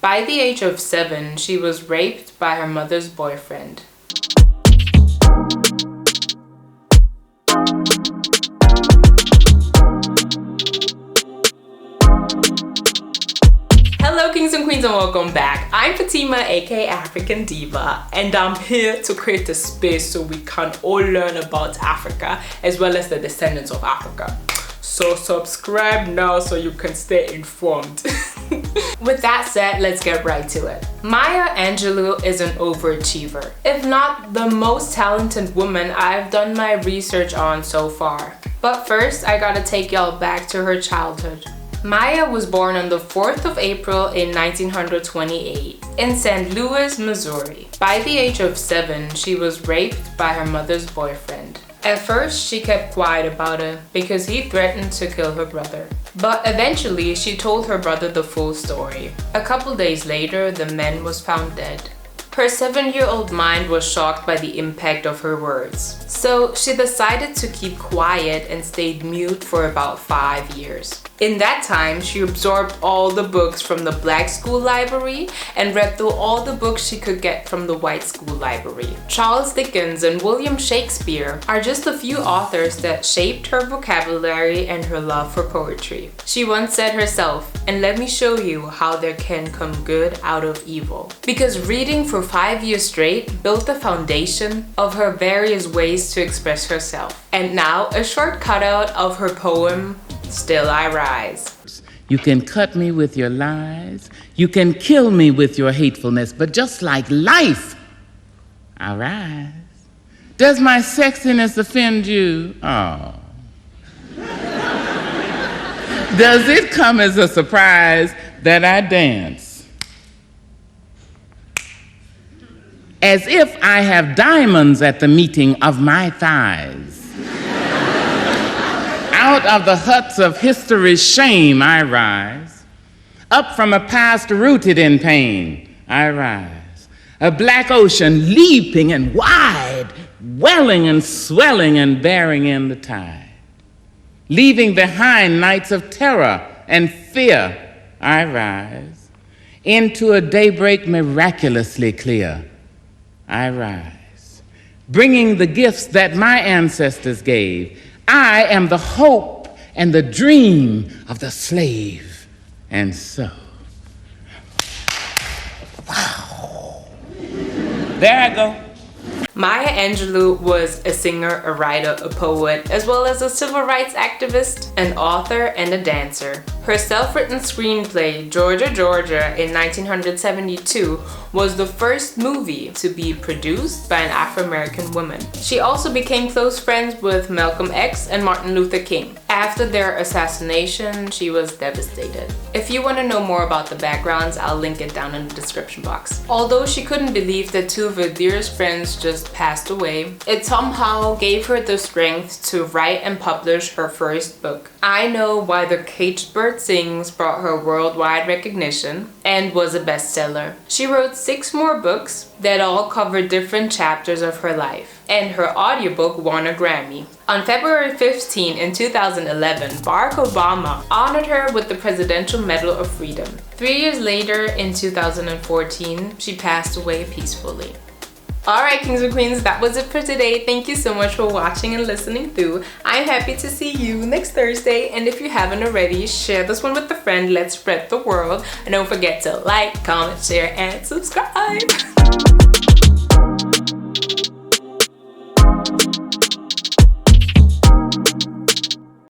By the age of 7, she was raped by her mother's boyfriend. Hello Kings and Queens and welcome back. I'm Fatima, aka African Diva, and I'm here to create a space so we can all learn about Africa as well as the descendants of Africa. So subscribe now so you can stay informed. With that said, let's get right to it. Maya Angelou is an overachiever, if not the most talented woman I've done my research on so far. But first, I gotta take y'all back to her childhood. Maya was born on the 4th of April in 1928 in St. Louis, Missouri. By the age of 7, she was raped by her mother's boyfriend. At first, she kept quiet about it because he threatened to kill her brother. But eventually, she told her brother the full story. A couple days later, the man was found dead. Her 7-year-old mind was shocked by the impact of her words. So she decided to keep quiet and stayed mute for about 5 years. In that time, she absorbed all the books from the black school library and read through all the books she could get from the white school library. Charles Dickens and William Shakespeare are just a few authors that shaped her vocabulary and her love for poetry. She once said herself, "And let me show you how there can come good out of evil." Because reading for 5 years straight built the foundation of her various ways to express herself. And now a short cutout of her poem, Still I Rise. You can cut me with your lies, you can kill me with your hatefulness, but just like life, I rise. Does my sexiness offend you? Oh. Does it come as a surprise that I dance as if I have diamonds at the meeting of my thighs? Out of the huts of history's shame I rise. Up from a past rooted in pain I rise. A black ocean leaping and wide, welling and swelling and bearing in the tide. Leaving behind nights of terror and fear I rise. Into a daybreak miraculously clear I rise. Bringing the gifts that my ancestors gave. I am the hope and the dream of the slave. And so, wow. There I go. Maya Angelou was a singer, a writer, a poet, as well as a civil rights activist, an author, and a dancer. Her self-written screenplay, Georgia, Georgia, in 1972, was the first movie to be produced by an Afro-American woman. She also became close friends with Malcolm X and Martin Luther King. After their assassination, she was devastated. If you want to know more about the backgrounds, I'll link it down in the description box. Although she couldn't believe that 2 of her dearest friends just passed away, it somehow gave her the strength to write and publish her first book. I Know Why the Caged Bird Sings brought her worldwide recognition and was a bestseller. She wrote 6 more books that all covered different chapters of her life, and her audiobook won a Grammy. On February 15 in 2011, Barack Obama honored her with the Presidential Medal of Freedom. 3 years later, in 2014, she passed away peacefully. Alright Kings and Queens, that was it for today. Thank you so much for watching and listening through. I'm happy to see you next Thursday, and if you haven't already, share this one with a friend. Let's spread the world, and don't forget to like, comment, share, and subscribe.